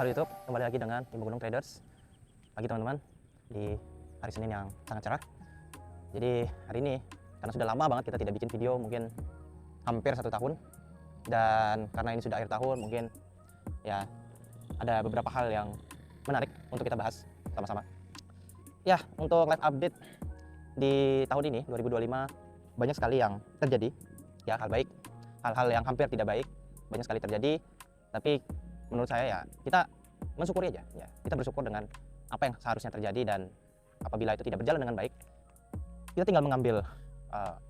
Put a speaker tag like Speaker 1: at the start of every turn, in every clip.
Speaker 1: Halo YouTube, kembali lagi dengan Bimo Gunung Traders. Pagi teman-teman, di hari Senin yang sangat cerah. Jadi hari ini, karena sudah lama banget kita tidak bikin video, mungkin hampir 1 tahun. Dan karena ini sudah akhir tahun, mungkin ya ada beberapa hal yang menarik untuk kita bahas sama-sama. Ya, untuk live update di tahun ini, 2025, banyak sekali yang terjadi. Ya, hal baik, hal-hal yang hampir tidak baik, banyak sekali terjadi. Tapi menurut saya ya kita mensyukuri aja, ya kita bersyukur dengan apa yang seharusnya terjadi, dan apabila itu tidak berjalan dengan baik, kita tinggal mengambil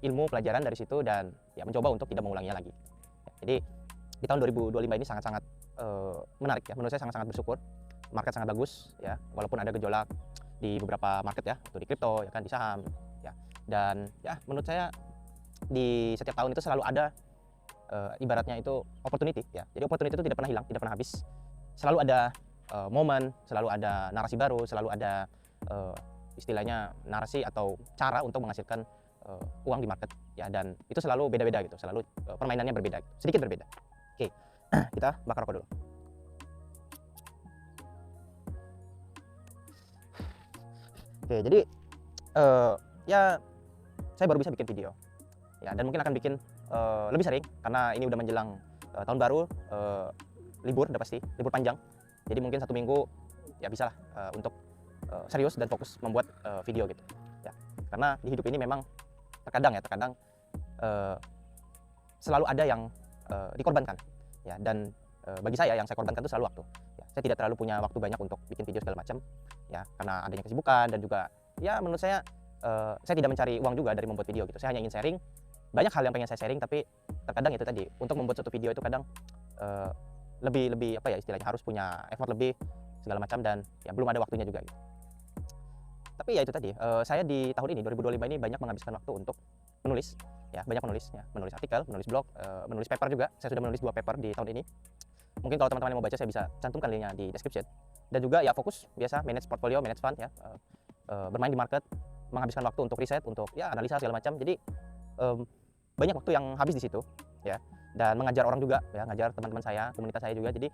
Speaker 1: ilmu pelajaran dari situ dan ya mencoba untuk tidak mengulanginya lagi. Ya, jadi di tahun 2025 ini sangat-sangat menarik ya, menurut saya sangat-sangat bersyukur. Market sangat bagus ya, walaupun ada gejolak di beberapa market ya, atau di kripto ya kan, di saham ya, dan ya menurut saya di setiap tahun itu selalu ada ibaratnya itu opportunity ya. Jadi opportunity itu tidak pernah hilang, tidak pernah habis. Selalu ada momen, selalu ada narasi baru, selalu ada istilahnya narasi atau cara untuk menghasilkan uang di market ya, dan itu selalu beda-beda gitu, selalu permainannya berbeda gitu, sedikit berbeda. Oke, kita bakar rokok dulu. Oke, jadi ya saya baru bisa bikin video ya, dan mungkin akan bikin lebih sering karena ini udah menjelang tahun baru, libur udah pasti, libur panjang. Jadi mungkin 1 minggu ya bisa lah untuk serius dan fokus membuat video gitu ya. Karena di hidup ini memang terkadang selalu ada yang dikorbankan ya, dan bagi saya yang saya korbankan itu selalu waktu ya. Saya tidak terlalu punya waktu banyak untuk bikin video segala macam ya, karena adanya kesibukan, dan juga ya menurut saya tidak mencari uang juga dari membuat video gitu. Saya hanya ingin sharing. Banyak hal yang pengen saya sharing, tapi terkadang itu tadi, untuk membuat suatu video itu kadang lebih apa ya istilahnya, harus punya effort lebih segala macam, dan ya belum ada waktunya juga gitu. Tapi ya itu tadi, saya di tahun ini 2025 ini banyak menghabiskan waktu untuk menulis ya, banyak menulis ya, menulis artikel, menulis blog, menulis paper juga. Saya sudah menulis 2 paper di tahun ini. Mungkin kalau teman-teman yang mau baca, saya bisa cantumkan linknya di description. Dan juga ya fokus biasa manage portfolio, manage fund ya, bermain di market, menghabiskan waktu untuk riset, untuk ya analisa segala macam. Jadi banyak waktu yang habis di situ ya, dan mengajar orang juga ya, ngajar teman-teman saya, komunitas saya juga. Jadi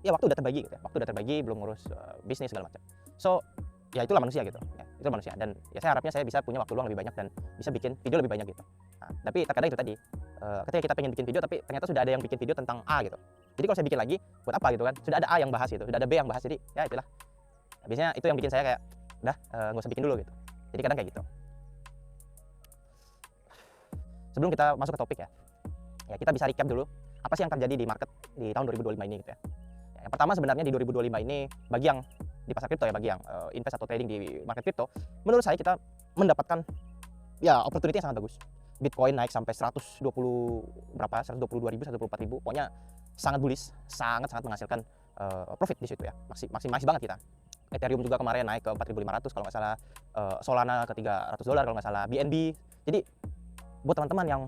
Speaker 1: ya waktu udah terbagi gitu ya, waktu udah terbagi, belum ngurus bisnis segala macam. So ya itulah manusia gitu ya, itulah manusia, dan ya saya harapnya saya bisa punya waktu luang lebih banyak dan bisa bikin video lebih banyak gitu. Nah, tapi terkadang itu tadi, ketika kita pengen bikin video tapi ternyata sudah ada yang bikin video tentang A gitu. Jadi kalau saya bikin lagi buat apa gitu kan, sudah ada A yang bahas gitu, sudah ada B yang bahas, jadi ya itulah. Nah, biasanya itu yang bikin saya kayak udah nggak usah bikin dulu gitu. Jadi kadang kayak gitu. Sebelum kita masuk ke topik ya, kita bisa recap dulu apa sih yang terjadi di market di tahun 2025 ini gitu ya. Yang pertama sebenarnya di 2025 ini, bagi yang di pasar kripto ya, bagi yang invest atau trading di market kripto, menurut saya kita mendapatkan ya opportunity yang sangat bagus. Bitcoin naik sampai 120 berapa, 122.000, 124.000, pokoknya sangat bullish, sangat menghasilkan profit di situ ya, maksimais banget kita. Ethereum juga kemarin naik ke 4.500 kalau nggak salah, Solana ke $300 kalau nggak salah, BNB. Jadi buat teman-teman yang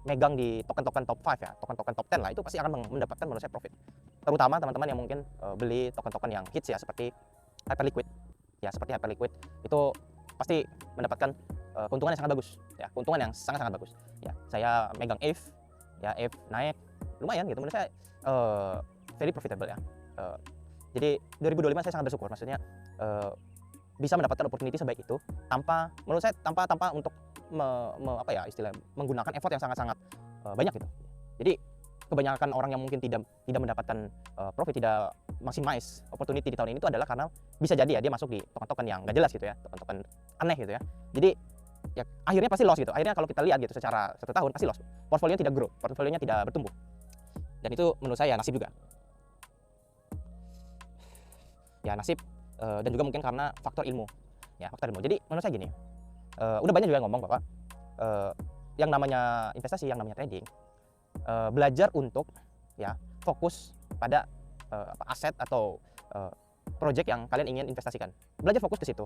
Speaker 1: megang di token-token top 5 ya, token-token top 10 lah, itu pasti akan mendapatkan menurut saya profit. Terutama teman-teman yang mungkin beli token-token yang hits ya, seperti Hyperliquid ya, seperti Hyperliquid itu pasti mendapatkan keuntungan yang sangat bagus ya, keuntungan yang sangat bagus ya. Saya megang ETH ya, ETH naik lumayan gitu, menurut saya very profitable ya. Jadi 2025 saya sangat bersyukur, maksudnya bisa mendapatkan opportunity sebaik itu tanpa, menurut saya tanpa untuk apa ya istilah, menggunakan effort yang sangat banyak gitu. Jadi kebanyakan orang yang mungkin tidak mendapatkan profit, tidak maximize opportunity di tahun ini, itu adalah karena bisa jadi ya dia masuk di token-token yang nggak jelas gitu ya, token-token aneh gitu ya. Jadi ya akhirnya pasti loss gitu. Akhirnya kalau kita lihat gitu secara 1 tahun pasti loss. Portfolionya tidak grow, portfolionya tidak bertumbuh. Dan itu menurut saya nasib juga. Ya nasib, dan juga mungkin karena faktor ilmu. Ya, faktor ilmu. Jadi menurut saya gini, udah banyak juga yang ngomong bahwa yang namanya investasi, yang namanya trading, belajar untuk ya fokus pada aset atau project yang kalian ingin investasikan. Belajar fokus ke situ.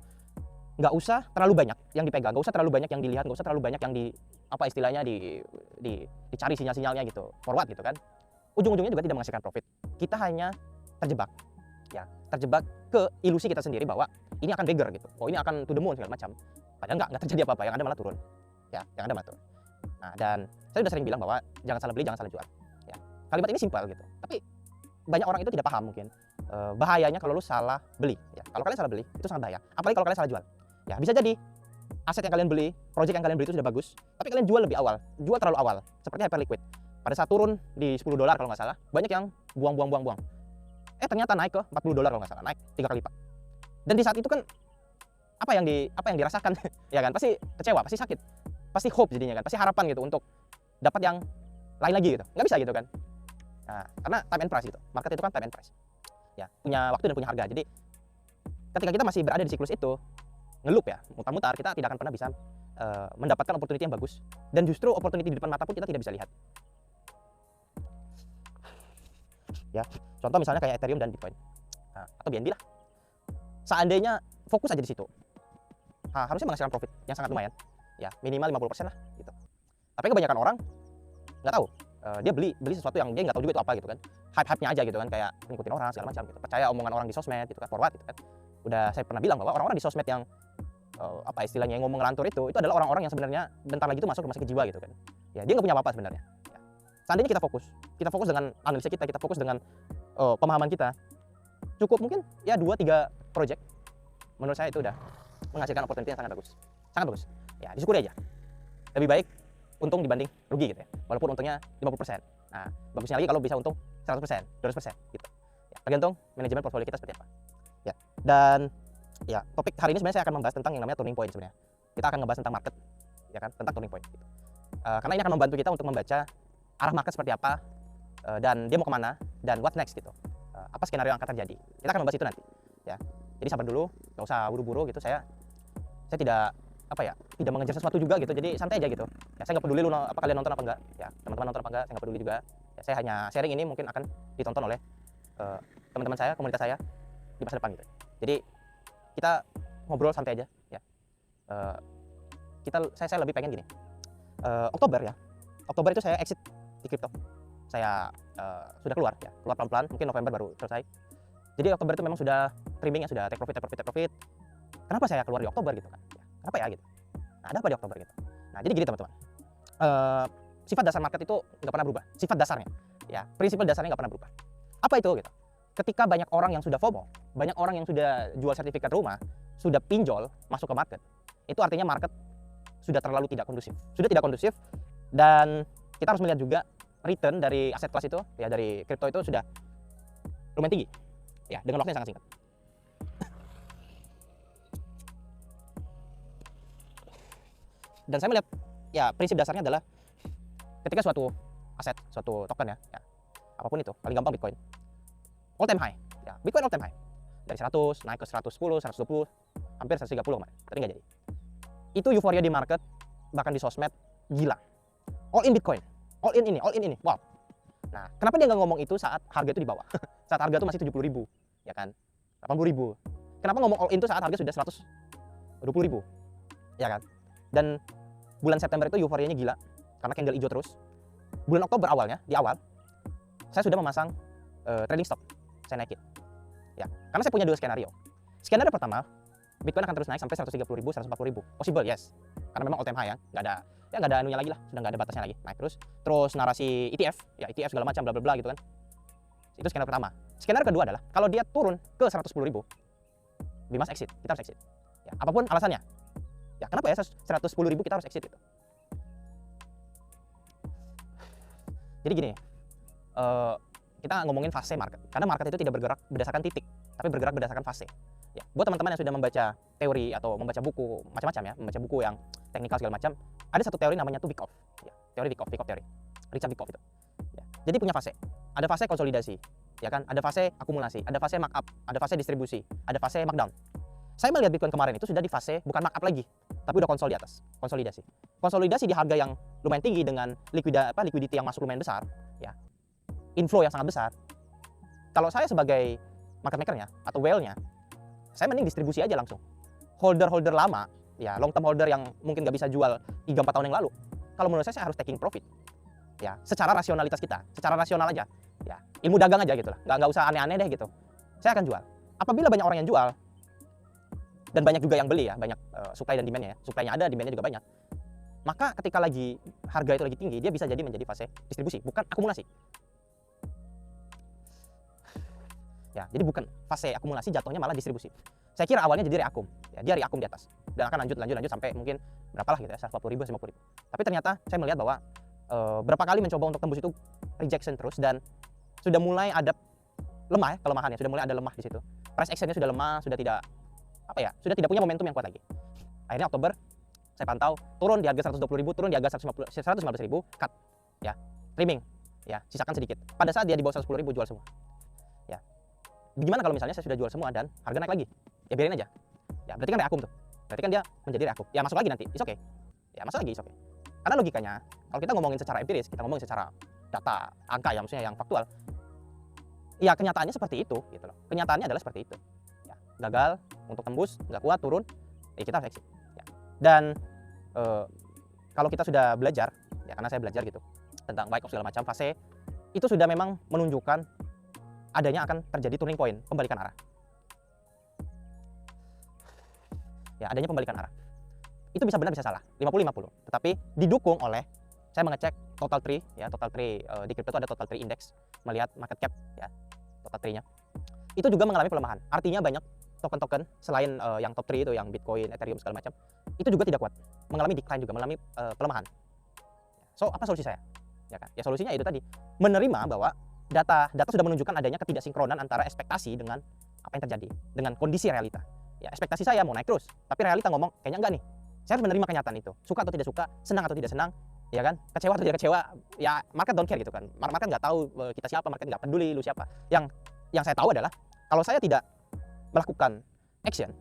Speaker 1: Nggak usah terlalu banyak yang dipegang, nggak usah terlalu banyak yang dilihat, nggak usah terlalu banyak yang di apa istilahnya dicari sinyal-sinyalnya gitu, forward gitu kan. Ujung-ujungnya juga tidak menghasilkan profit. Kita hanya terjebak ya, terjebak ke ilusi kita sendiri bahwa ini akan beggar gitu, oh ini akan to the moon segala macam. Padahal nggak terjadi apa-apa, yang ada malah turun ya, yang ada malah turun. Nah, dan saya udah sering bilang bahwa jangan salah beli, jangan salah jual ya. Kalimat ini simpel gitu, tapi banyak orang itu tidak paham mungkin bahayanya kalau lu salah beli. Ya, kalau kalian salah beli itu sangat bahaya. Apalagi kalau kalian salah jual. Ya, bisa jadi aset yang kalian beli, project yang kalian beli itu sudah bagus, tapi kalian jual lebih awal, jual terlalu awal, seperti Hyperliquid. Pada saat turun di $10 kalau nggak salah, banyak yang buang. Ternyata naik ke $40 kalau nggak salah, naik 3 kali lipat. Dan di saat itu kan apa yang dirasakan ya kan, pasti kecewa, pasti sakit, pasti hope jadinya kan, pasti harapan gitu untuk dapat yang lain lagi gitu, nggak bisa gitu kan. Nah, karena time and price gitu, market itu kan time and price ya, punya waktu dan punya harga. Jadi ketika kita masih berada di siklus itu ngelup ya, mutar-mutar, kita tidak akan pernah bisa mendapatkan opportunity yang bagus, dan justru opportunity di depan mata pun kita tidak bisa lihat ya. Contoh misalnya kayak Ethereum dan Bitcoin, atau BNB lah, seandainya fokus aja di situ, harusnya menghasilkan profit yang sangat lumayan ya, minimal 50% lah gitu. Tapi kebanyakan orang nggak tahu, dia beli sesuatu yang dia nggak tahu juga itu apa gitu kan, hype-nya aja gitu kan, kayak ngikutin orang segala macam gitu, percaya omongan orang di sosmed gitu kan, forward gitu kan. Udah saya pernah bilang bahwa orang-orang di sosmed yang apa istilahnya, yang ngomong ngelantur itu adalah orang-orang yang sebenarnya bentar lagi itu masuk rumah sakit jiwa gitu kan ya, dia nggak punya apa-apa sebenarnya ya. Seandainya kita fokus dengan analisa kita fokus dengan pemahaman kita, cukup mungkin ya 2-3 project, menurut saya itu udah menghasilkan opportunity yang sangat bagus ya. Disyukuri aja, lebih baik untung dibanding rugi gitu ya, walaupun untungnya 50%. Nah, bagusnya lagi kalau bisa untung 100%, 200% gitu ya, tergantung manajemen portfolio kita seperti apa ya. Dan ya, topik hari ini sebenarnya saya akan membahas tentang yang namanya turning point. Sebenarnya kita akan ngebahas tentang market ya kan, tentang turning point gitu. Karena ini akan membantu kita untuk membaca arah market seperti apa, dan dia mau kemana, dan what next gitu, apa skenario yang akan terjadi. Kita akan membahas itu nanti ya. Jadi sabar dulu, nggak usah buru-buru gitu. Saya tidak tidak mengejar sesuatu juga gitu, jadi santai aja gitu ya. Saya nggak peduli kalian nonton apa enggak ya, teman-teman nonton apa enggak, saya nggak peduli juga ya. Saya hanya sharing, ini mungkin akan ditonton oleh teman-teman saya, komunitas saya di masa depan gitu. Jadi kita ngobrol santai aja ya. Saya lebih pengen gini, Oktober itu saya exit di kripto. Saya sudah keluar pelan-pelan, mungkin November baru selesai. Jadi Oktober itu memang sudah trimming ya, sudah take profit. Kenapa saya keluar di Oktober gitu kan ya, kenapa ya gitu. Nah, ada apa di Oktober gitu. Nah, jadi gini teman-teman, sifat dasar market itu nggak pernah berubah, sifat dasarnya ya, prinsip dasarnya nggak pernah berubah. Apa itu gitu? Ketika banyak orang yang sudah FOMO, banyak orang yang sudah jual sertifikat rumah, sudah pinjol masuk ke market, itu artinya market sudah terlalu tidak kondusif, dan kita harus melihat juga return dari aset kelas itu ya, dari kripto itu sudah lumayan tinggi ya, dengan waktu yang sangat singkat. Dan saya melihat ya, prinsip dasarnya adalah ketika suatu aset, suatu token ya, apapun itu, paling gampang Bitcoin, all time high ya, Bitcoin all time high, dari 100 naik ke 110, 120, hampir 130 kemarin, tapi nggak jadi. Itu euforia di market, bahkan di sosmed, gila, all in Bitcoin, all in ini, wow. Nah, kenapa dia nggak ngomong itu saat harga itu di bawah? Saat harga itu masih 70.000 ya kan, 80.000. Kenapa ngomong all in itu saat harga sudah 120.000 ya kan? Dan bulan September itu euforianya gila karena candle hijau terus. Bulan Oktober awalnya, di awal saya sudah memasang trading stop, saya naikin ya, karena saya punya 2 skenario. Skenario pertama, Bitcoin akan terus naik sampai 130.000, 140.000, possible yes, karena memang all time high ya, nggak ada anunya lagi lah, sudah nggak ada batasnya lagi, naik terus narasi ETF segala macam bla bla bla gitu kan. Itu skenario pertama. Skenario kedua adalah kalau dia turun ke 110.000, we must exit, kita harus exit ya, apapun alasannya ya. Kenapa ya 110.000 kita harus exit gitu? Jadi gini, kita ngomongin fase market, karena market itu tidak bergerak berdasarkan titik, tapi bergerak berdasarkan fase ya. Buat teman-teman yang sudah membaca teori atau membaca buku macam-macam ya, membaca buku yang teknikal segala macam, ada satu teori namanya tuh Wyckoff ya, teori Wyckoff teori Richard Wyckoff itu ya. Jadi punya fase, ada fase konsolidasi ya kan, ada fase akumulasi, ada fase markup, ada fase distribusi, ada fase markdown. Saya melihat Bitcoin kemarin itu sudah di fase bukan markup lagi, tapi udah konsol di atas, konsolidasi di harga yang lumayan tinggi dengan liquidity yang masuk lumayan besar ya, inflow yang sangat besar. Kalau saya sebagai market makernya atau whale-nya, saya mending distribusi aja langsung. Holder lama ya, long term holder yang mungkin nggak bisa jual 3-4 tahun yang lalu, kalau menurut saya harus taking profit ya, secara rasionalitas kita, secara rasional aja ya, ilmu dagang aja gitu lah, nggak usah aneh-aneh deh gitu. Saya akan jual apabila banyak orang yang jual dan banyak juga yang beli ya, banyak supply dan demand-nya ya, supply-nya ada, demand-nya juga banyak. Maka ketika lagi harga itu lagi tinggi, dia bisa jadi menjadi fase distribusi, bukan akumulasi. Ya, jadi bukan fase akumulasi, jatuhnya malah distribusi. Saya kira awalnya jadi reakum, ya, dia reakum di atas dan akan lanjut sampai mungkin berapa lah gitu ya, 140.000, 150.000. Tapi ternyata saya melihat bahwa berapa kali mencoba untuk tembus itu rejection terus, dan sudah mulai ada lemah ya, kelemahannya sudah mulai ada lemah di situ. Price actionnya sudah lemah, sudah tidak sudah tidak punya momentum yang kuat lagi. Akhirnya Oktober saya pantau turun di harga 120.000, turun di harga 115.000, cut ya, trimming ya, sisakan sedikit. Pada saat dia di bawah 110.000 jual semua. Ya. Gimana kalau misalnya saya sudah jual semua dan harga naik lagi? Ya biarin aja. Ya berarti kan reakum tuh. Berarti kan dia menjadi reakum. Ya masuk lagi nanti. It's okay. Ya masuk lagi, it's okay. Karena logikanya kalau kita ngomongin secara empiris, kita ngomongin secara data, angka ya, maksudnya yang faktual. Ya kenyataannya seperti itu gitu loh. Kenyataannya adalah seperti itu. Ya, gagal untuk tembus, nggak kuat, turun, ya kita harus exit. Ya. Dan kalau kita sudah belajar, ya karena saya belajar gitu tentang Wyckoff segala macam, fase itu sudah memang menunjukkan adanya akan terjadi turning point, pembalikan arah. Ya, adanya pembalikan arah. Itu bisa benar bisa salah, 50-50. Tetapi didukung oleh saya mengecek total tree ya, total tree di crypto itu ada total tree index, melihat market cap ya, total tree-nya. Itu juga mengalami pelemahan. Artinya banyak token-token selain yang top 3 itu, yang Bitcoin, Ethereum segala macam, itu juga tidak kuat, mengalami decline juga, mengalami pelemahan. So, apa solusi saya? Ya kan? Ya solusinya itu tadi, menerima bahwa data sudah menunjukkan adanya ketidaksinkronan antara ekspektasi dengan apa yang terjadi, dengan kondisi realita. Ya, ekspektasi saya mau naik terus, tapi realita ngomong kayaknya enggak nih. Saya harus menerima kenyataan itu. Suka atau tidak suka, senang atau tidak senang, ya kan? Kecewa atau tidak kecewa, ya market don't care gitu kan. Market nggak tahu kita siapa, market nggak peduli lu siapa. Yang saya tahu adalah kalau saya tidak melakukan action,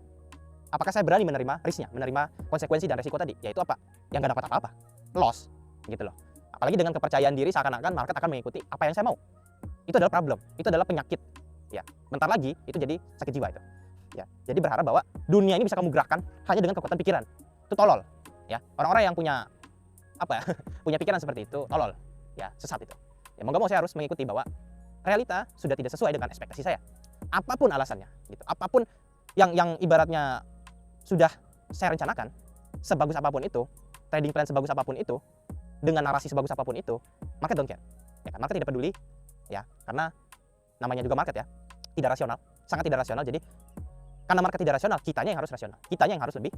Speaker 1: apakah saya berani menerima risknya, menerima konsekuensi dan resiko tadi? Yaitu apa? Yang nggak dapat apa-apa, loss, gitu loh. Apalagi dengan kepercayaan diri seakan-akan market akan mengikuti apa yang saya mau. Itu adalah problem, itu adalah penyakit. Ya, bentar lagi itu jadi sakit jiwa itu. Ya, jadi berharap bahwa dunia ini bisa kamu gerakkan hanya dengan kekuatan pikiran. Itu tolol. Ya, orang-orang yang punya punya pikiran seperti itu tolol. Ya, sesat itu. Ya, mau gak mau saya harus mengikuti bahwa realita sudah tidak sesuai dengan ekspektasi saya. Apapun alasannya, gitu. Apapun yang ibaratnya sudah saya rencanakan, sebagus apapun itu, trading plan sebagus apapun itu, dengan narasi sebagus apapun itu, market don't care. Ya kan, market tidak peduli. Ya, karena namanya juga market ya, tidak rasional, sangat tidak rasional. Jadi karena market tidak rasional, kitanya yang harus rasional, kitanya yang harus lebih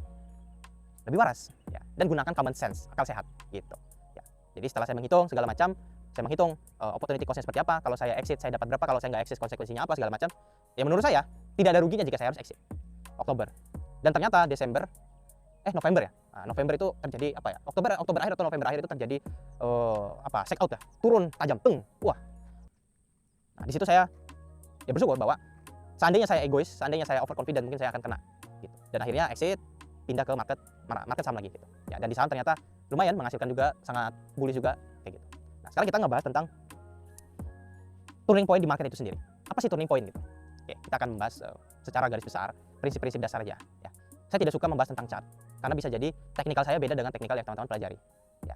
Speaker 1: waras, ya. Dan gunakan common sense, akal sehat, gitu. Ya. Jadi setelah saya menghitung segala macam, saya menghitung opportunity cost-nya seperti apa, kalau saya exit saya dapat berapa, kalau saya nggak exit konsekuensinya apa segala macam. Ya menurut saya tidak ada ruginya jika saya harus exit Oktober. Dan ternyata November ya. Nah, November itu terjadi apa ya? Oktober akhir atau November akhir itu terjadi check out ya, turun tajam, wah. Nah, di situ saya ya bersyukur bahwa seandainya saya egois, seandainya saya overconfident, mungkin saya akan kena gitu. Dan akhirnya exit, pindah ke market saham lagi gitu. Ya, dan di saham ternyata lumayan menghasilkan juga, sangat bullish juga kayak gitu. Nah, sekarang kita ngebahas tentang turning point di market itu sendiri. Apa sih turning point gitu? Oke, kita akan membahas secara garis besar, prinsip-prinsip dasar aja ya. Saya tidak suka membahas tentang chart karena bisa jadi teknikal saya beda dengan teknikal yang teman-teman pelajari. Ya.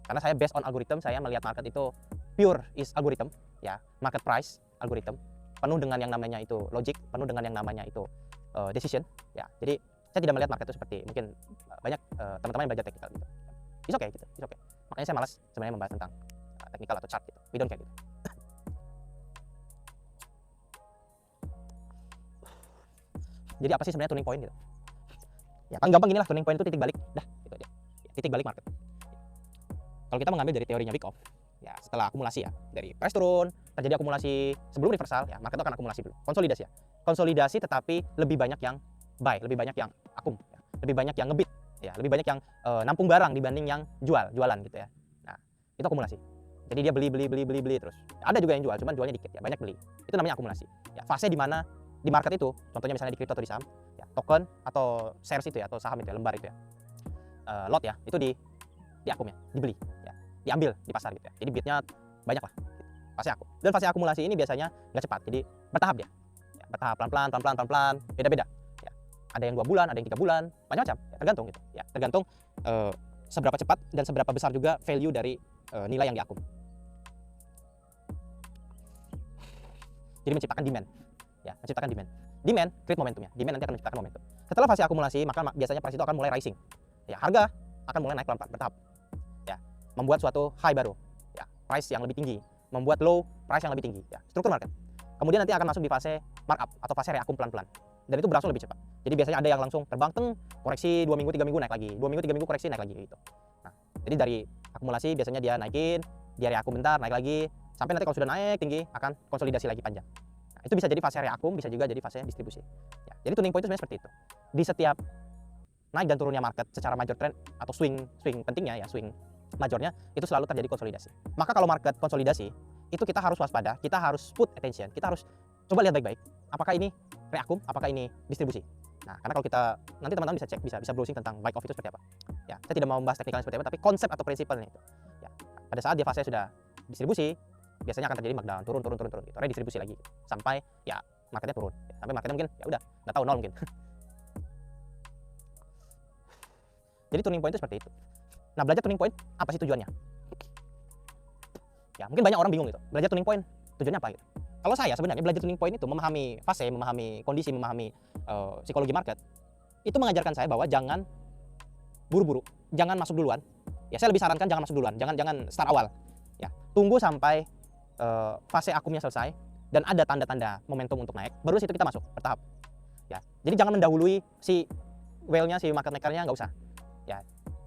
Speaker 1: Karena saya based on algorithm, saya melihat market itu pure is algorithm ya, market price algorithm, penuh dengan yang namanya itu logic, penuh dengan yang namanya itu decision ya. Jadi saya tidak melihat market itu seperti mungkin banyak teman-teman yang belajar teknikal gitu. It's okay gitu, it's okay. Makanya saya malas sebenarnya membahas tentang teknikal atau chart gitu. We don't care gitu. Jadi apa sih sebenarnya turning point gitu? Ya paling gampang gini lah, turning point itu titik balik, dah gitu aja. Ya, titik balik market. Kalau kita mengambil dari teorinya Wyckoff, ya setelah akumulasi ya, dari price turun, terjadi akumulasi sebelum reversal, ya market itu akan akumulasi dulu, konsolidasi ya. Konsolidasi tetapi lebih banyak yang buy, lebih banyak yang akum, ya. Lebih banyak yang ngebit, ya, lebih banyak yang nampung barang dibanding yang jualan gitu ya. Nah, itu akumulasi. Jadi dia beli terus. Ada juga yang jual, cuman jualnya dikit ya, banyak beli. Itu namanya akumulasi. Ya, fase di mana di market itu, contohnya misalnya di kripto atau di saham, ya, token atau shares itu ya, atau saham itu ya, lembar itu ya, lot ya, itu di akum ya, dibeli, ya, diambil di pasar gitu ya. Jadi bidnya banyak lah, gitu. Fase akum. Dan fase akumulasi ini biasanya nggak cepat, jadi bertahap dia, ya, bertahap pelan-pelan, beda-beda. Ya. Ada yang 2 bulan, ada yang 3 bulan, macam-macam, ya, tergantung gitu. Ya, tergantung seberapa cepat dan seberapa besar juga value dari nilai yang diakum. Jadi menciptakan demand. Ya, menciptakan demand create momentumnya, demand nanti akan menciptakan momentum. Setelah fase akumulasi, maka biasanya price itu akan mulai rising ya, harga akan mulai naik pelan-pelan bertahap ya, membuat suatu high baru ya, price yang lebih tinggi, membuat low price yang lebih tinggi ya, struktur market. Kemudian nanti akan masuk di fase markup atau fase reakum pelan-pelan. Dan itu berangsur lebih cepat. Jadi biasanya ada yang langsung terbang koreksi 2 minggu 3 minggu naik lagi. 2 minggu 3 minggu koreksi naik lagi gitu. Nah, jadi dari akumulasi biasanya dia naikin, dia reakum bentar, naik lagi, sampai nanti kalau sudah naik tinggi akan konsolidasi lagi panjang. Nah, itu bisa jadi fase reakum, bisa juga jadi fase distribusi. Ya, jadi turning point itu sebenarnya seperti itu. Di setiap naik dan turunnya market secara major trend atau swing pentingnya ya, swing majornya itu selalu terjadi konsolidasi. Maka kalau market konsolidasi, itu kita harus waspada, kita harus put attention, kita harus coba lihat baik-baik apakah ini reakum, apakah ini distribusi. Nah, karena kalau kita nanti teman-teman bisa cek, bisa browsing tentang buy off itu seperti apa. Ya, saya tidak mau membahas teknikalnya seperti apa, tapi konsep atau prinsipnya itu. Ya, pada saat dia fase sudah distribusi, biasanya akan terjadi markdown, turun gitu. Redistribusi lagi sampai ya marketnya turun. Ya, sampai marketnya mungkin ya udah nggak tahu nol mungkin. Jadi turning point itu seperti itu. Nah, belajar turning point apa sih tujuannya? Ya, mungkin banyak orang bingung gitu. Belajar turning point tujuannya apa gitu. Kalau saya sebenarnya belajar turning point itu memahami fase, memahami kondisi, memahami psikologi market. Itu mengajarkan saya bahwa jangan buru-buru, jangan masuk duluan. Ya, saya lebih sarankan jangan masuk duluan, jangan start awal. Ya, tunggu sampai fase akumnya selesai dan ada tanda-tanda momentum untuk naik, baru situ kita masuk bertahap. Ya, jadi jangan mendahului si whale-nya, si market maker-nya, nggak usah. Ya,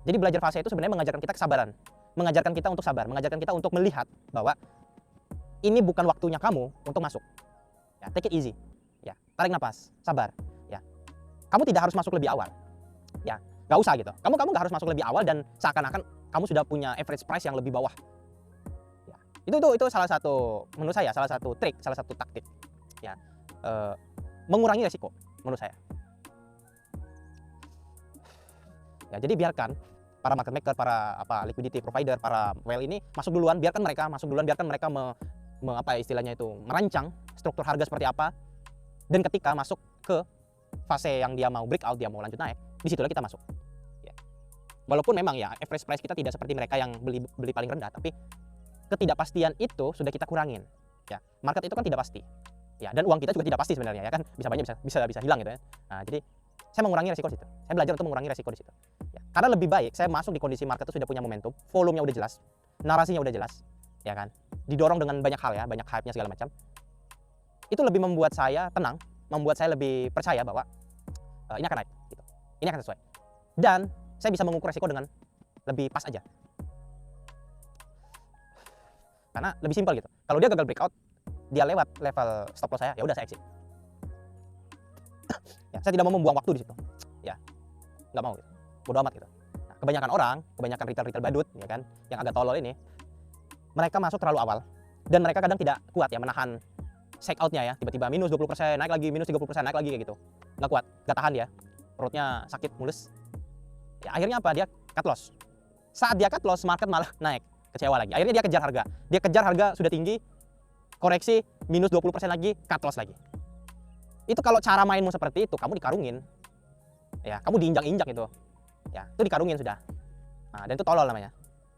Speaker 1: jadi belajar fase itu sebenarnya mengajarkan kita kesabaran, mengajarkan kita untuk sabar, mengajarkan kita untuk melihat bahwa ini bukan waktunya kamu untuk masuk. Ya, take it easy. Ya, tarik nafas, sabar. Ya, kamu tidak harus masuk lebih awal. Ya, nggak usah gitu. Kamu nggak harus masuk lebih awal dan seakan-akan kamu sudah punya average price yang lebih bawah. Ya, itu salah satu menurut saya salah satu trik, salah satu taktik. Ya, mengurangi resiko menurut saya. Ya, jadi biarkan para market maker, para liquidity provider, para whale ini masuk duluan, biarkan mereka masuk duluan, biarkan mereka istilahnya itu merancang struktur harga seperti apa, dan ketika masuk ke fase yang dia mau breakout, dia mau lanjut naik, disitulah kita masuk. Ya. Walaupun memang ya average price kita tidak seperti mereka yang beli paling rendah, tapi ketidakpastian itu sudah kita kurangin. Ya, market itu kan tidak pasti. Ya, dan uang kita juga tidak pasti sebenarnya ya kan, bisa banyak bisa hilang gitu ya. Nah, jadi saya mengurangi resiko di situ. Saya belajar untuk mengurangi resiko di situ. Ya, karena lebih baik saya masuk di kondisi market itu sudah punya momentum, volumenya udah jelas, narasinya udah jelas, ya kan? Didorong dengan banyak hal ya, banyak hype-nya segala macam. Itu lebih membuat saya tenang, membuat saya lebih percaya bahwa ini akan naik gitu. Ini akan sesuai. Dan saya bisa mengukur resiko dengan lebih pas aja. Karena lebih simpel gitu. Kalau dia gagal breakout, dia lewat level stop loss saya, ya udah saya exit. Ya, saya tidak mau membuang waktu di situ. Ya, nggak mau gitu. Bodoh amat gitu. Nah, kebanyakan orang, kebanyakan retail badut, ya kan, yang agak tolol ini, mereka masuk terlalu awal dan mereka kadang tidak kuat ya menahan shake out-nya ya, tiba-tiba minus 20%, naik lagi, minus 30%, naik lagi kayak gitu. Nggak kuat, nggak tahan dia. Perutnya sakit, mulus. Ya, akhirnya apa? Dia cut loss. Saat dia cut loss, market malah naik. Kecewa lagi. Akhirnya dia kejar harga. Dia kejar harga sudah tinggi, koreksi, minus 20% lagi, cut loss lagi. Itu kalau cara mainmu seperti itu, kamu dikarungin. Ya, kamu diinjak-injak itu. Ya, itu dikarungin sudah. Nah, dan itu tolol namanya.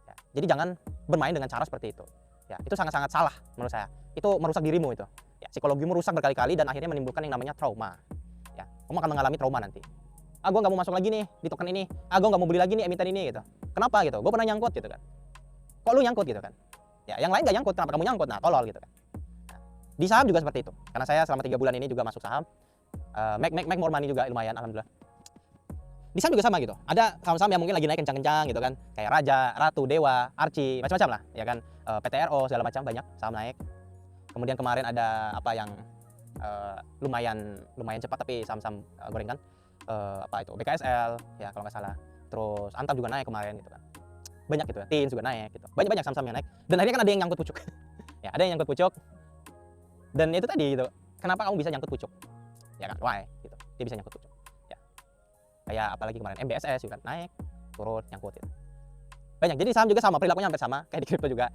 Speaker 1: Ya, jadi jangan bermain dengan cara seperti itu. Ya, itu sangat-sangat salah menurut saya. Itu merusak dirimu itu. Ya, psikologimu rusak berkali-kali dan akhirnya menimbulkan yang namanya trauma. Ya, kamu akan mengalami trauma nanti. Gue nggak mau masuk lagi nih di token ini. Gue nggak mau beli lagi nih emiten ini gitu. Kenapa gitu? Gue pernah nyangkut gitu kan. Kok lu nyangkut gitu kan? Ya, yang lain nggak nyangkut, kenapa kamu nyangkut? Nah, tolol gitu kan. Nah, di saham juga seperti itu. Karena saya selama 3 bulan ini juga masuk saham. Make more money juga lumayan, alhamdulillah. Di saham juga sama gitu. Ada saham-saham yang mungkin lagi naik kencang-kencang gitu kan. Kayak Raja, Ratu, Dewa, Archie, macam-macam lah, ya kan. PTRO segala macam banyak saham naik. Kemudian kemarin ada apa yang lumayan cepat tapi saham-saham gorengan. Apa itu? BKSL ya kalau nggak salah. Terus Antam juga naik kemarin gitu kan. Banyak gitu ya. TIN juga naik gitu. Banyak saham-saham yang naik. Dan akhirnya kan ada yang nyangkut pucuk. Ya, ada yang nyangkut pucuk. Dan itu tadi gitu. Kenapa kamu bisa nyangkut pucuk? Ya kan, why gitu. Dia bisa nyangkut pucuk. Ya. Kayak apalagi kemarin MBSS juga naik, turun, nyangkut gitu. Banyak. Jadi saham juga sama, perilakunya hampir sama kayak di kripto juga.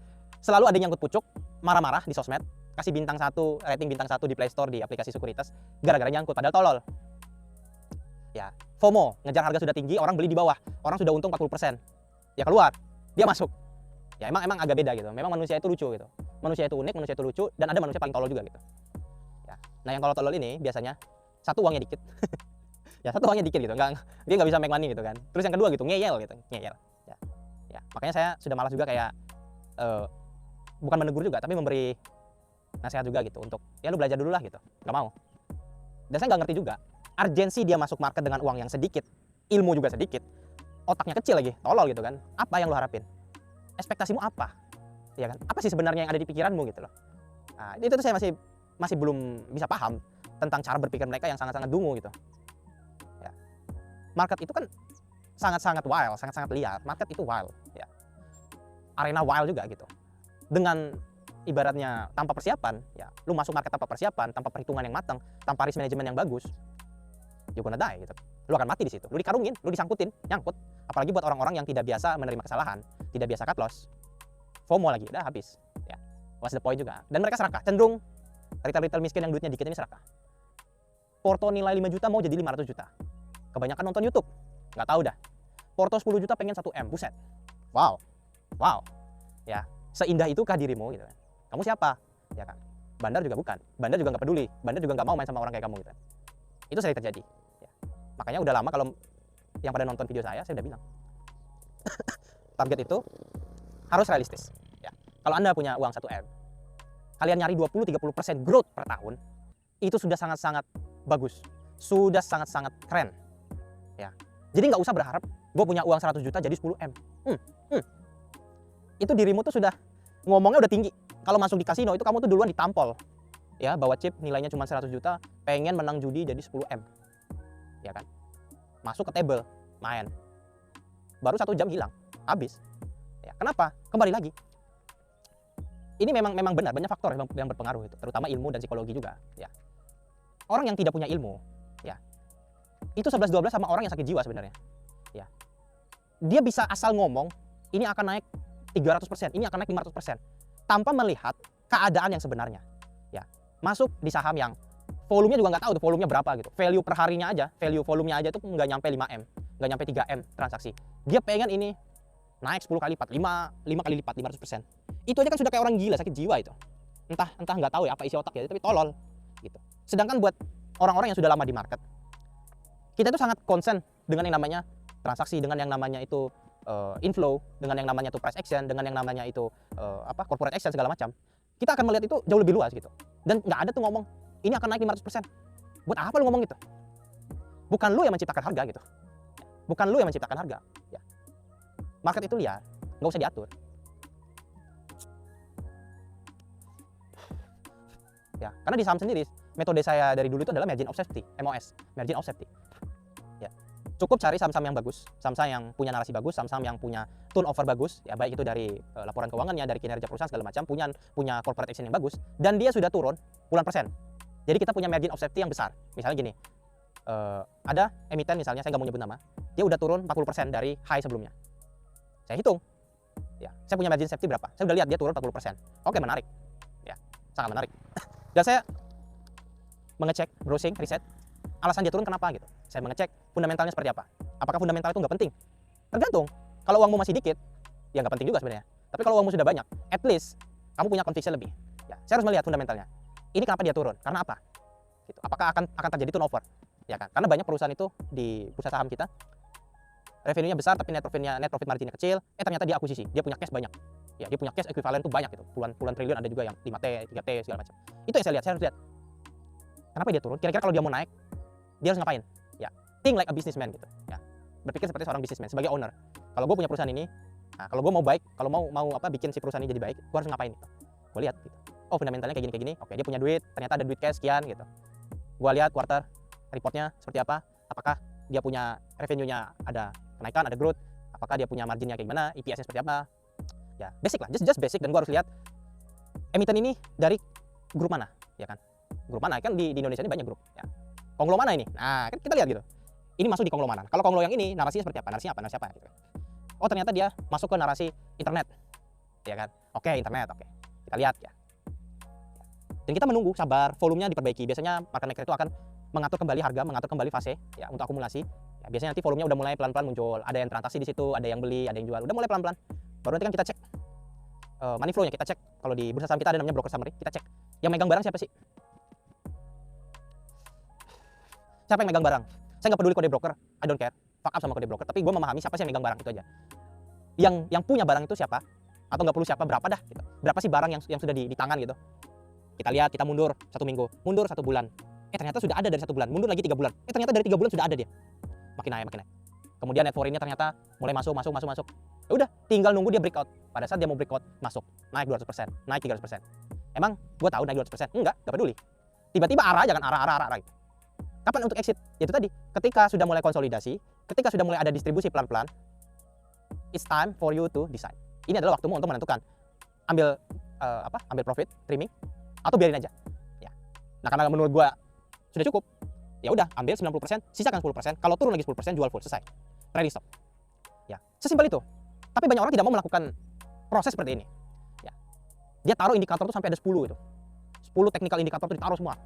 Speaker 1: Selalu ada yang nyangkut pucuk, marah-marah di sosmed, kasih bintang 1, rating bintang 1 di Play Store di aplikasi sekuritas gara-gara nyangkut padahal tolol. Ya, FOMO, ngejar harga sudah tinggi, orang beli di bawah, orang sudah untung 40%. Ya keluar, dia masuk. Ya emang agak beda gitu. Memang manusia itu lucu gitu. Manusia itu unik, manusia itu lucu, dan ada manusia paling tolol juga gitu. Ya. Nah, yang kalau tolol ini biasanya satu uangnya dikit. Ya, satu uangnya dikit gitu. Dia nggak bisa make money gitu kan. Terus yang kedua gitu, ngeyel gitu, ngeyel. Ya. Ya, makanya saya sudah malas juga kayak bukan menegur juga, tapi memberi nasihat juga gitu untuk ya lu belajar dulu lah gitu. Gak mau. Dan saya nggak ngerti juga urgensi dia masuk market dengan uang yang sedikit, ilmu juga sedikit, otaknya kecil lagi, tolol gitu kan. Apa yang lu harapin? Ekspektasimu apa? Ya kan? Apa sih sebenarnya yang ada di pikiranmu gitu loh. Nah, itu tuh saya masih belum bisa paham tentang cara berpikir mereka yang sangat-sangat dungu gitu. Ya. Market itu kan sangat-sangat wild, sangat-sangat liar. Market itu wild, ya. Arena wild juga gitu. Dengan ibaratnya tanpa persiapan, ya, lu masuk market tanpa persiapan, tanpa perhitungan yang matang, tanpa risk management yang bagus, you're gonna die gitu. Lu akan mati di situ. Lu dikarungin, lu disangkutin, nyangkut. Apalagi buat orang-orang yang tidak biasa menerima kesalahan, tidak biasa cut loss, FOMO lagi, udah habis. Ya, what's the point juga. Dan mereka serakah, cenderung retail miskin yang duitnya dikit ini serakah. Porto nilai 5 juta mau jadi 500 juta. Kebanyakan nonton YouTube, nggak tahu dah. Porto 10 juta pengen 1M, buset. Wow, wow, ya. Seindah itukah dirimu gitu kan? Kamu siapa? Ya kan? Bandar juga bukan. Bandar juga nggak peduli. Bandar juga nggak mau main sama orang kayak kamu gitu. Itu sering terjadi. Ya. Makanya udah lama kalau yang pada nonton video saya udah bilang. Target itu harus realistis. Ya. Kalau Anda punya uang 1M, kalian nyari 20-30% growth per tahun, itu sudah sangat-sangat bagus. Sudah sangat-sangat keren. Ya. Jadi nggak usah berharap gue punya uang 100 juta jadi 10M. Itu dirimu tuh sudah ngomongnya udah tinggi. Kalau masuk di kasino itu kamu tuh duluan ditampol. Ya, bawa chip nilainya cuma 100 juta, pengen menang judi jadi 10M. Ya kan? Masuk ke table, main. Baru 1 jam hilang, habis. Ya, kenapa? Kembali lagi. Ini memang benar, banyak faktor yang berpengaruh itu, terutama ilmu dan psikologi juga, ya. Orang yang tidak punya ilmu, ya. Itu 11-12 sama orang yang sakit jiwa sebenarnya. Ya. Dia bisa asal ngomong, ini akan naik 300%, ini akan naik 500%. Tanpa melihat keadaan yang sebenarnya, ya. Masuk di saham yang volumenya juga nggak tahu tuh volumenya berapa gitu, value per harinya aja, value volumenya aja tuh nggak nyampe 5M, nggak nyampe 3M transaksi. Dia pengen ini naik 10 kali lipat, 5 kali lipat, 500%. Itu aja kan sudah kayak orang gila, sakit jiwa itu. Entah nggak tahu ya apa isi otak ya, tapi tolol gitu. Sedangkan buat orang-orang yang sudah lama di market, kita itu sangat concern dengan yang namanya transaksi, dengan yang namanya itu inflow, dengan yang namanya itu price action, dengan yang namanya itu corporate action segala macam. Kita akan melihat itu jauh lebih luas gitu. Dan nggak ada tuh ngomong ini akan naik 500%. Buat apa lu ngomong gitu? Bukan lu yang menciptakan harga gitu. Bukan lu yang menciptakan harga. Ya. Market itu liar, nggak usah diatur. Ya, karena di saham sendiri metode saya dari dulu itu adalah margin of safety, MOS, margin of safety. Ya. Cukup cari saham-saham yang bagus, saham-saham yang punya narasi bagus, saham-saham yang punya turnover bagus, ya baik itu dari laporan keuangannya, dari kinerja perusahaan segala macam, punya corporate action yang bagus, dan dia sudah turun puluhan persen. Jadi kita punya margin of safety yang besar. Misalnya gini, ada emiten misalnya, saya nggak mau nyebut nama, dia udah turun 40% dari high sebelumnya. Saya hitung, ya, saya punya margin safety berapa? Saya udah lihat dia turun 40%. Oke, menarik, ya, sangat menarik. Dan saya mengecek, browsing, riset, alasan dia turun kenapa gitu. Saya mengecek fundamentalnya seperti apa. Apakah fundamental itu nggak penting? Tergantung. Kalau uangmu masih dikit, ya nggak penting juga sebenarnya. Tapi kalau uangmu sudah banyak, at least kamu punya conviction lebih. Ya, saya harus melihat fundamentalnya. Ini kenapa dia turun? Karena apa? Gitu. Apakah akan terjadi turnover? Ya kan? Karena banyak perusahaan itu di bursa saham kita, revenue-nya besar tapi net profit marginnya kecil. Ternyata dia akuisisi, dia punya cash banyak. Ya, dia punya cash equivalent tuh banyak gitu. Puluhan triliun, ada juga yang 5T, 3T segala macam. Itu yang saya harus lihat. Kenapa dia turun? Kira-kira kalau dia mau naik, dia harus ngapain? Ya, think like a businessman gitu. Ya, berpikir seperti seorang businessman sebagai owner. Kalau gue punya perusahaan ini, nah, kalau gue mau baik, kalau mau bikin si perusahaan ini jadi baik, gue harus ngapain? Gitu. Gue lihat gitu. Oh, fundamentalnya kayak gini. Oke, dia punya duit, ternyata ada duit cash sekian gitu. Gue lihat quarter reportnya seperti apa. Apakah dia punya revenue-nya ada kenaikan, ada growth? Apakah dia punya marginnya kayak gimana? EPS-nya seperti apa? Ya, basic lah, just basic. Dan gue harus lihat emiten ini dari grup mana, ya kan? Grup mana? Kan di Indonesia ini banyak grup. Ya. Konglo mana ini? Nah, kan kita lihat gitu. Ini masuk di konglo mana? Kalau konglo yang ini narasinya seperti apa? Narasinya apa? Gitu. Oh, ternyata dia masuk ke narasi internet, ya kan? Oke, internet, oke. Kita lihat ya. Dan kita menunggu, sabar, volumenya diperbaiki. Biasanya market maker itu akan mengatur kembali harga, mengatur kembali fase, ya, untuk akumulasi. Ya, biasanya nanti volumenya udah mulai pelan-pelan muncul. Ada yang transaksi di situ, ada yang beli, ada yang jual. Udah mulai pelan-pelan. Baru nanti kan kita cek money flow-nya, kita cek. Kalau di bursa saham kita ada namanya broker summary, kita cek. Yang megang barang siapa sih? Siapa yang megang barang? Saya nggak peduli kode broker, I don't care. Fuck up sama kode broker. Tapi gue memahami siapa sih yang megang barang, itu aja. Yang punya barang itu siapa? Atau nggak perlu siapa, berapa dah? Gitu. Berapa sih barang yang sudah di tangan gitu? Kita lihat, kita mundur 1 minggu, mundur 1 bulan. Ternyata sudah ada dari 1 bulan, mundur lagi 3 bulan. Ternyata dari 3 bulan sudah ada dia. Makin naik, makin naik. Kemudian net foreign-nya ternyata mulai masuk. Ya udah, tinggal nunggu dia breakout. Pada saat dia mau breakout, masuk, naik 200%, naik 300%. Emang gua tahu naik 200%? Enggak peduli. Tiba-tiba arah aja kan, arah gitu. Kapan untuk exit? Itu tadi, ketika sudah mulai konsolidasi, ketika sudah mulai ada distribusi pelan-pelan, it's time for you to decide. Ini adalah waktumu untuk menentukan ambil ambil profit, trimming, atau biarin aja. Ya. Nah, karena menurut gua sudah cukup, ya udah ambil 90%, sisakan 10%. Kalau turun lagi 10%, jual full, selesai. Trading stop. Ya, sesimpel itu. Tapi banyak orang tidak mau melakukan proses seperti ini. Ya. Dia taruh indikator tuh sampai ada 10 itu. 10 technical indikator tuh ditaruh semua.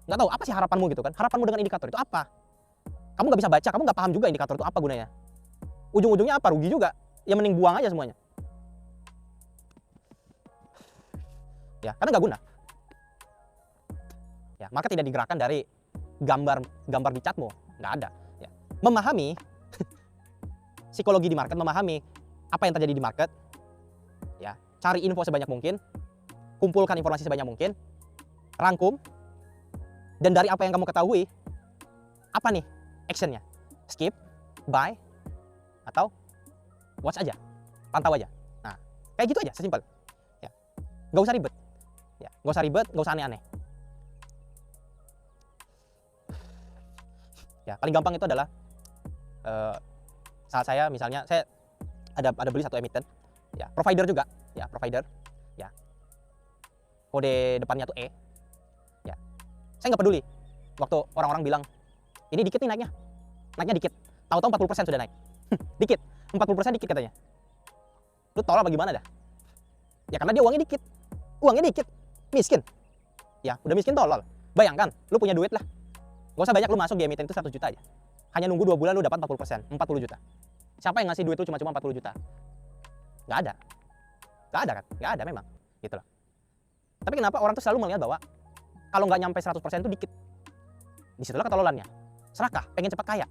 Speaker 1: Nggak tahu apa sih harapanmu gitu kan? Harapanmu dengan indikator itu apa? Kamu nggak bisa baca, kamu nggak paham juga indikator itu apa gunanya. Ujung-ujungnya apa? Rugi juga. Ya mending buang aja semuanya. Ya, karena nggak guna. Ya, market tidak digerakkan dari gambar di chartmu, nggak ada. Ya. Memahami psikologi di market, memahami apa yang terjadi di market, ya, cari info sebanyak mungkin, kumpulkan informasi sebanyak mungkin, rangkum, dan dari apa yang kamu ketahui, apa nih actionnya? Skip, buy, atau watch aja, pantau aja. Nah, kayak gitu aja, sesimpel. Ya, nggak usah ribet. Ya, nggak usah ribet, nggak usah aneh-aneh. Ya, paling gampang itu adalah saat saya misalnya saya ada beli satu emiten, ya, provider juga, ya, provider, ya, kode depannya tuh E, ya, saya nggak peduli waktu orang-orang bilang ini dikit nih naiknya dikit, tahu-tahu 40% sudah naik, dikit, 40% dikit katanya, lu tolol bagaimana dah, ya karena dia uangnya dikit, miskin, ya, udah miskin tolol, bayangkan, lu punya duit lah, gak usah banyak, lu masuk di emiten itu 100 juta aja. Hanya nunggu 2 bulan lu dapat 40%, 40 juta. Siapa yang ngasih duit lu cuma 40 juta? Gak ada. Gak ada kan? Gak ada memang. Gitu loh. Tapi kenapa orang tuh selalu melihat bahwa kalau nggak nyampe 100% itu dikit. Disitulah ketololannya. Serakah, pengen cepat kaya.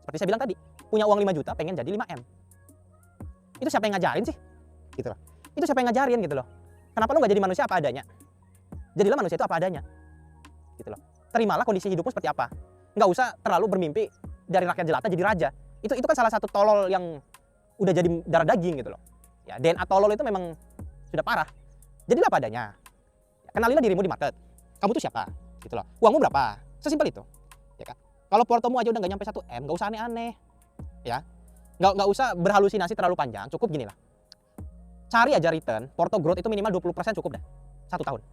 Speaker 1: Seperti saya bilang tadi, punya uang 5 juta, pengen jadi 5M. Itu siapa yang ngajarin sih? Gitu loh. Itu siapa yang ngajarin gitu loh. Kenapa lu nggak jadi manusia apa adanya? Jadilah manusia itu apa adanya. Gitu loh. Terimalah kondisi hidupmu seperti apa. Nggak usah terlalu bermimpi dari rakyat jelata jadi raja. Itu kan salah satu tolol yang udah jadi darah daging gitu loh. Ya, DNA tolol itu memang sudah parah. Jadilah apa adanya. Ya, kenalilah dirimu di market. Kamu tuh siapa? Gitu loh. Uangmu berapa? Sesimpel itu. Ya kan? Kalau portomu aja udah nggak nyampe 1M, nggak usah aneh-aneh. Ya. Nggak usah berhalusinasi terlalu panjang. Cukup gini lah. Cari aja return, porto growth itu minimal 20% cukup dah. 1 tahun.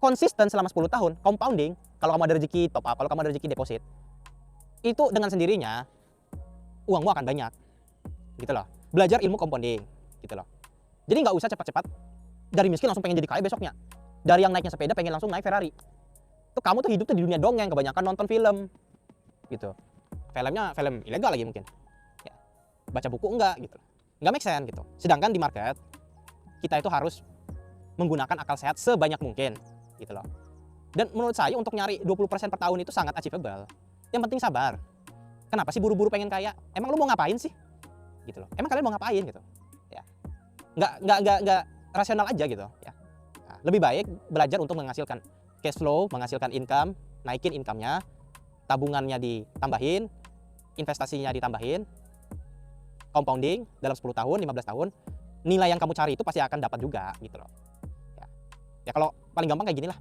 Speaker 1: Konsisten selama 10 tahun, compounding, kalau kamu ada rezeki top up, kalau kamu ada rezeki deposit, itu dengan sendirinya uangmu akan banyak, gitu loh. Belajar ilmu compounding, gitu loh. Jadi nggak usah cepat-cepat dari miskin langsung pengen jadi kaya besoknya. Dari yang naiknya sepeda pengen langsung naik Ferrari. Tuh kamu tuh hidup tuh di dunia dongeng, kebanyakan nonton film, gitu. Filmnya film ilegal lagi mungkin. Ya. Baca buku enggak, gitu. Nggak make sense, gitu. Sedangkan di market kita itu harus menggunakan akal sehat sebanyak mungkin. Gitu loh. Dan menurut saya untuk nyari 20% per tahun itu sangat achievable. Yang penting sabar. Kenapa sih buru-buru pengen kaya? Emang lu mau ngapain sih? Gitu loh. Emang kalian mau ngapain gitu? Ya. Nggak rasional aja gitu, ya. Nah, lebih baik belajar untuk menghasilkan cash flow, menghasilkan income, naikin income-nya, tabungannya ditambahin, investasinya ditambahin, compounding dalam 10 tahun, 15 tahun, nilai yang kamu cari itu pasti akan dapat juga gitu loh. Ya kalau paling gampang kayak gini lah.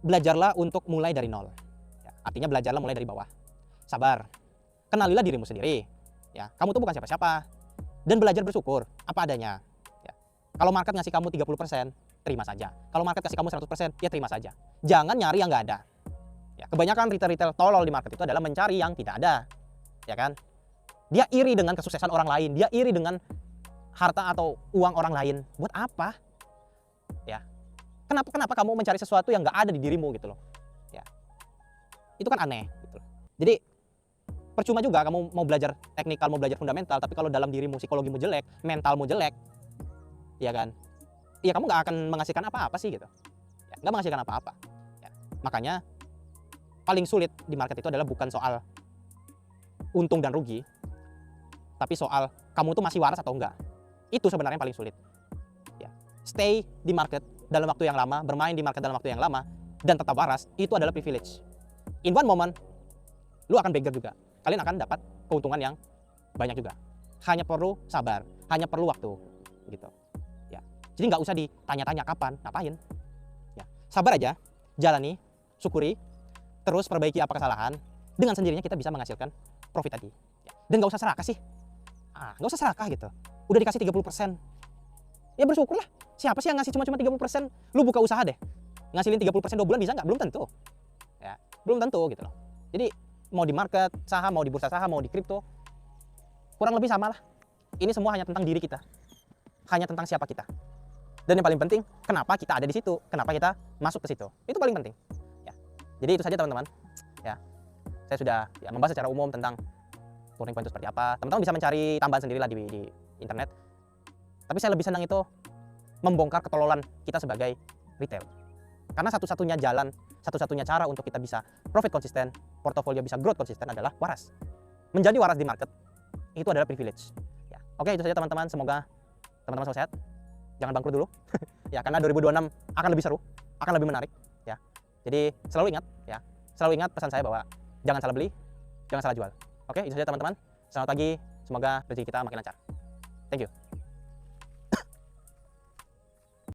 Speaker 1: Belajarlah untuk mulai dari nol. Ya, artinya belajarlah mulai dari bawah. Sabar. Kenalilah dirimu sendiri. Ya, kamu tuh bukan siapa-siapa. Dan belajar bersyukur apa adanya. Ya. Kalau market ngasih kamu 30%, terima saja. Kalau market kasih kamu 100%, ya terima saja. Jangan nyari yang nggak ada. Ya, kebanyakan retail tolol di market itu adalah mencari yang tidak ada. Ya kan? Dia iri dengan kesuksesan orang lain, dia iri dengan harta atau uang orang lain. Buat apa? Ya. Kenapa kamu mencari sesuatu yang nggak ada di dirimu gitu loh, ya itu kan aneh gitu loh. Jadi percuma juga kamu mau belajar teknikal, mau belajar fundamental, tapi kalau dalam dirimu psikologimu jelek, mentalmu jelek, ya kan, ya kamu nggak akan menghasilkan apa-apa sih gitu, ya, nggak menghasilkan apa-apa. Ya. Makanya paling sulit di market itu adalah bukan soal untung dan rugi, tapi soal kamu tuh masih waras atau enggak. Itu sebenarnya paling sulit. Ya. Stay di market dalam waktu yang lama, bermain di market dalam waktu yang lama, dan tetap waras, itu adalah privilege. In one moment, lu akan beggar juga. Kalian akan dapat keuntungan yang banyak juga. Hanya perlu sabar, hanya perlu waktu, gitu. Ya. Jadi nggak usah ditanya-tanya kapan, ngapain. Ya. Sabar aja, jalani, syukuri, terus perbaiki apa kesalahan. Dengan sendirinya kita bisa menghasilkan profit tadi. Ya. Dan nggak usah serakah sih. Nggak usah serakah gitu. Udah dikasih 30%. Ya bersyukurlah. Siapa sih yang ngasih cuma 30%? Lu buka usaha deh. Ngasilin 30% 2 bulan bisa nggak? Belum tentu. Ya, belum tentu gitu loh. Jadi mau di market saham, mau di bursa saham, mau di kripto, kurang lebih sama lah. Ini semua hanya tentang diri kita. Hanya tentang siapa kita. Dan yang paling penting, kenapa kita ada di situ? Kenapa kita masuk ke situ? Itu paling penting. Ya. Jadi itu saja teman-teman. Ya. Saya sudah membahas secara umum tentang turning point itu seperti apa. Teman-teman bisa mencari tambahan sendirilah di internet. Tapi saya lebih senang itu membongkar ketololan kita sebagai retail. Karena satu-satunya jalan, satu-satunya cara untuk kita bisa profit konsisten, portofolio bisa growth konsisten adalah waras. Menjadi waras di market, itu adalah privilege. Ya. Oke, itu saja teman-teman. Semoga teman-teman selalu sehat. Jangan bangkrut dulu. Ya, karena 2026 akan lebih seru, akan lebih menarik. Ya. Jadi selalu ingat pesan saya bahwa jangan salah beli, jangan salah jual. Oke, itu saja teman-teman. Selamat pagi, semoga rezeki kita makin lancar. Thank you.